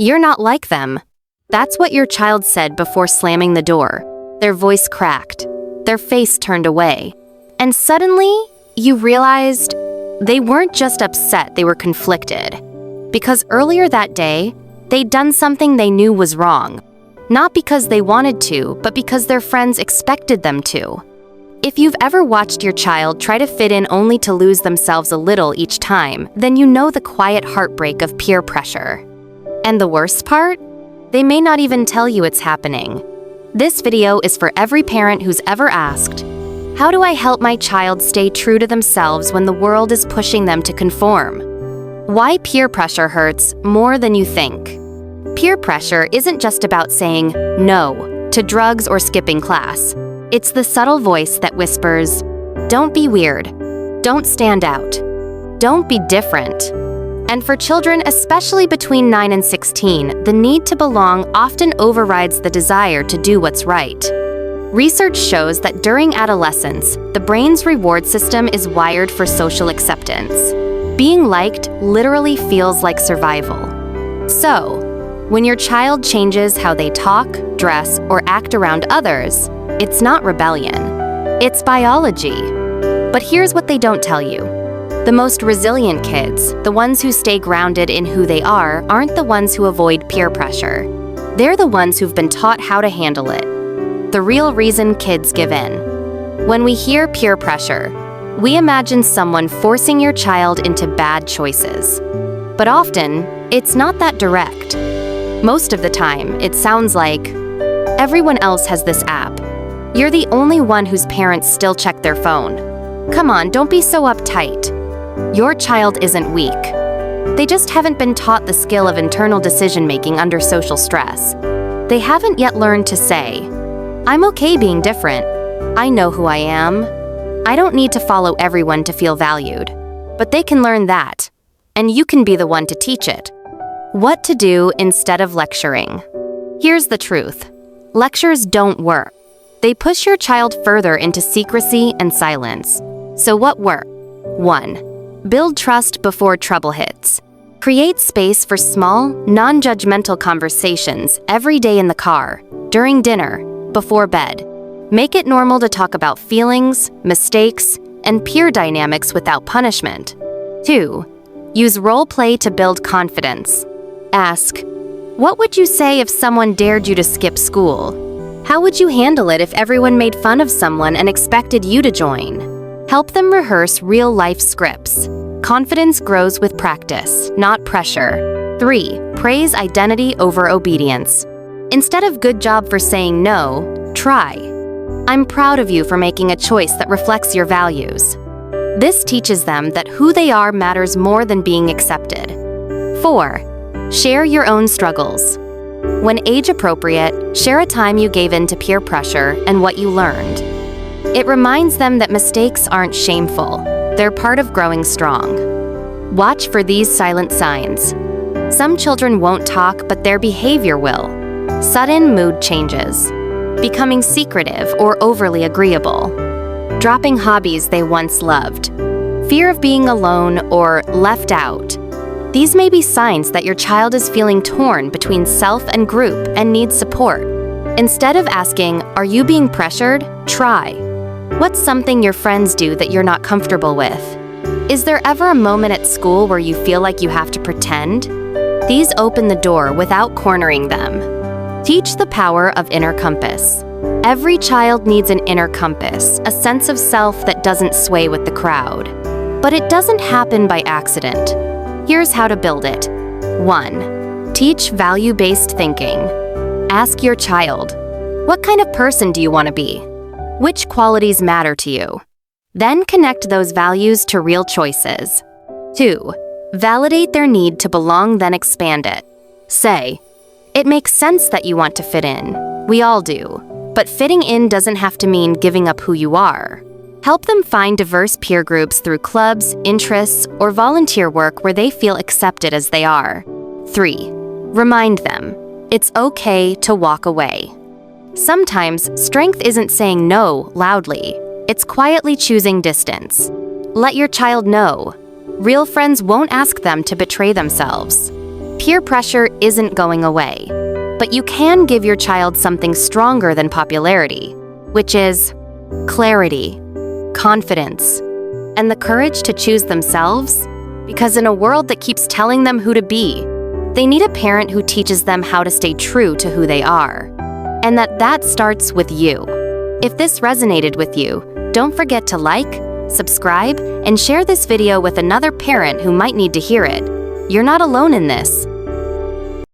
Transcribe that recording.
"You're not like them." That's what your child said before slamming the door. Their voice cracked. Their face turned away. And suddenly, you realized they weren't just upset, they were conflicted. Because earlier that day, they'd done something they knew was wrong. Not because they wanted to, but because their friends expected them to. If you've ever watched your child try to fit in only to lose themselves a little each time, then you know the quiet heartbreak of peer pressure. And the worst part? They may not even tell you it's happening. This video is for every parent who's ever asked, "How do I help my child stay true to themselves when the world is pushing them to conform?" Why peer pressure hurts more than you think. Peer pressure isn't just about saying no to drugs or skipping class. It's the subtle voice that whispers, "Don't be weird. Don't stand out. Don't be different." And for children, especially between 9 and 16, the need to belong often overrides the desire to do what's right. Research shows that during adolescence, the brain's reward system is wired for social acceptance. Being liked literally feels like survival. So, when your child changes how they talk, dress, or act around others, it's not rebellion. It's biology. But here's what they don't tell you. The most resilient kids, the ones who stay grounded in who they are, aren't the ones who avoid peer pressure. They're the ones who've been taught how to handle it. The real reason kids give in. When we hear peer pressure, we imagine someone forcing your child into bad choices. But often, it's not that direct. Most of the time, it sounds like, "Everyone else has this app. You're the only one whose parents still check their phone. Come on, don't be so uptight." Your child isn't weak. They just haven't been taught the skill of internal decision-making under social stress. They haven't yet learned to say, "I'm okay being different. I know who I am. I don't need to follow everyone to feel valued." But they can learn that, and you can be the one to teach it. What to do instead of lecturing. Here's the truth. Lectures don't work. They push your child further into secrecy and silence. So what works? 1. Build trust before trouble hits. Create space for small, non-judgmental conversations every day in the car, during dinner, before bed. Make it normal to talk about feelings, mistakes, and peer dynamics without punishment. 2. Use role play to build confidence. Ask, "What would you say if someone dared you to skip school? How would you handle it if everyone made fun of someone and expected you to join?" Help them rehearse real-life scripts. Confidence grows with practice, not pressure. 3. Praise identity over obedience. Instead of "good job for saying no," try, "I'm proud of you for making a choice that reflects your values." This teaches them that who they are matters more than being accepted. 4. Share your own struggles. When age-appropriate, share a time you gave in to peer pressure and what you learned. It reminds them that mistakes aren't shameful. They're part of growing strong. Watch for these silent signs. Some children won't talk, but their behavior will. Sudden mood changes. Becoming secretive or overly agreeable. Dropping hobbies they once loved. Fear of being alone or left out. These may be signs that your child is feeling torn between self and group and needs support. Instead of asking, "Are you being pressured?" try, "What's something your friends do that you're not comfortable with?" Is there ever a moment at school where you feel like you have to pretend? These open the door without cornering them. Teach the power of inner compass. Every child needs an inner compass, a sense of self that doesn't sway with the crowd. But it doesn't happen by accident. Here's how to build it. 1. Teach value-based thinking. Ask your child, "What kind of person do you want to be? Which qualities matter to you?" Then connect those values to real choices. 2. Validate their need to belong, then expand it. Say, "It makes sense that you want to fit in. We all do. But fitting in doesn't have to mean giving up who you are." Help them find diverse peer groups through clubs, interests, or volunteer work where they feel accepted as they are. 3. Remind them, it's okay to walk away. Sometimes, strength isn't saying no loudly. It's quietly choosing distance. Let your child know. Real friends won't ask them to betray themselves. Peer pressure isn't going away, but you can give your child something stronger than popularity, which is clarity, confidence, and the courage to choose themselves, because in a world that keeps telling them who to be, they need a parent who teaches them how to stay true to who they are, and that starts with you. If this resonated with you, don't forget to like, subscribe, and share this video with another parent who might need to hear it. You're not alone in this.